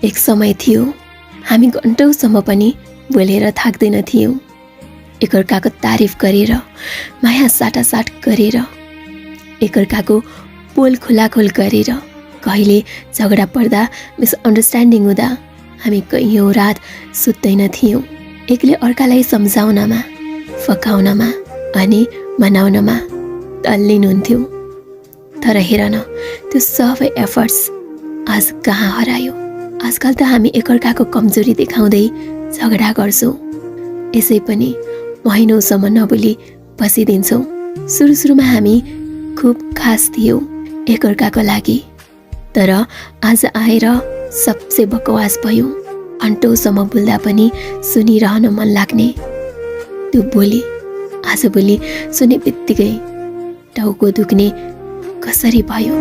एक समय थियो हामी घन्टौँसम्म पनि बोलेर थाक्दैन थियौँ। एकअर्काको तारिफ गरेर, माया साटासाट गरेर, एकअर्काको पोल खोलाखोल गरेर, कहिले झगडा पर्दा, मिसअन्डरस्ट्यान्डिङ हुँदा हामी कैयौँ रात सुत्दैन थियौँ। एकले अर्कालाई सम्झाउनमा, फकाउनमा अनि मनाउनमा तल्लिनुहुन्थ्यौँ। तर हेर न, त्यो सबै एफर्ट्स आज कहाँ हरायो। आजकल त हामी एकअर्काको कमजोरी देखाउँदै झगडा गर्छौँ। यसै पनि महिनौसम्म नबोली बसिदिन्छौँ। सुरुमा हामी खुब खास थियौँ एकअर्काको लागि, तर आज आएर सबसे बकवास भयौँ। घन्टौँसम्म बोल्दा पनि सुनिरहन मन लाग्ने त्यो बोली आजभोलि सुने बित्तिकै टाउको दुख्ने कसरी भयो।